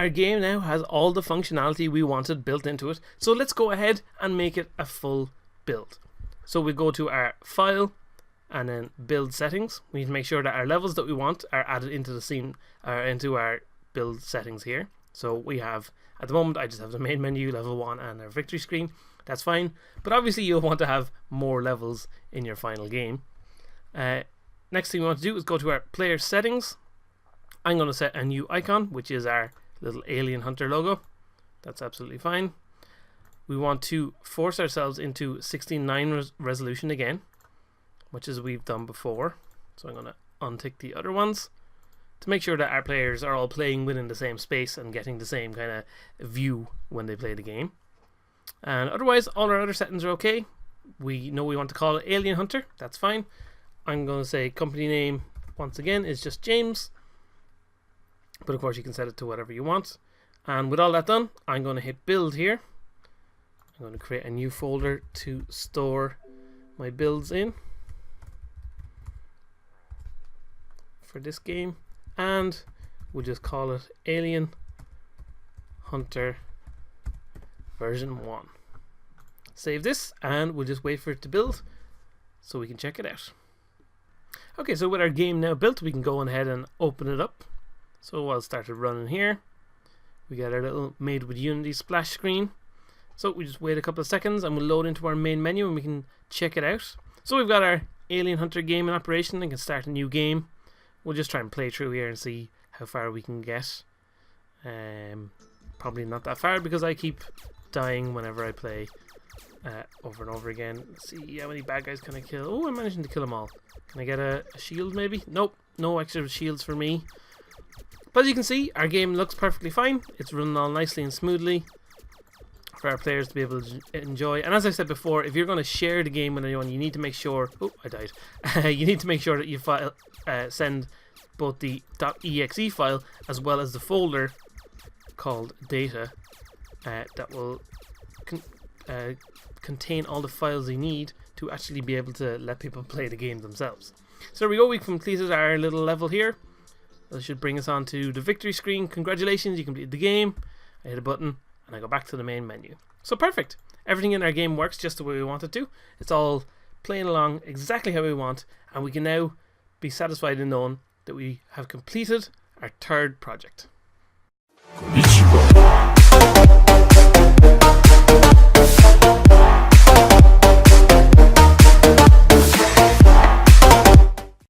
our game now has all the functionality we wanted built into it. So let's go ahead and make it a full build. So we go to our file and then build settings. We need to make sure that our levels that we want are added into the scene, into our build settings here. So we have, at the moment I just have the main menu, level 1 and our victory screen. That's fine, but obviously you'll want to have more levels in your final game. Next thing we want to do is go to our player settings. I'm going to set a new icon, which is our little alien hunter logo. That's absolutely fine. We want to force ourselves into 16:9 resolution again, much as we've done before. So I'm going to untick the other ones to make sure that our players are all playing within the same space and getting the same kind of view when they play the game. And otherwise, all our other settings are okay. We know we want to call it Alien Hunter. That's fine. I'm going to say company name, once again, is just James. But of course, you can set it to whatever you want. And with all that done, I'm going to hit build here. I'm going to create a new folder to store my builds in for this game. And we'll just call it Alien Hunter version 1. Save this and we'll just wait for it to build so we can check it out. Okay, so with our game now built, we can go on ahead and open it up. So I'll start it running here. We got our little made with Unity splash screen. So we just wait a couple of seconds and we'll load into our main menu and we can check it out. So we've got our Alien Hunter game in operation and can start a new game. We'll just try and play through here and see how far we can get. Probably not that far because I keep dying whenever I play over and over again. Let's see how many bad guys can I kill. Oh, I'm managing to kill them all. Can I get a shield maybe? Nope, no extra shields for me. But as you can see, our game looks perfectly fine. It's running all nicely and smoothly for our players to be able to enjoy. And as I said before, if you're going to share the game with anyone, you need to make sure... Oh, I died. You need to make sure that you send both the .exe file as well as the folder called data that will contain all the files they need to actually be able to let people play the game themselves. So there we go, we completed our little level here. That should bring us on to the victory screen. Congratulations, you completed the game. I hit a button and I go back to the main menu. So perfect, everything in our game works just the way we want it to. It's all playing along exactly how we want, and we can now be satisfied in knowing that we have completed our third project. Konnichiwa.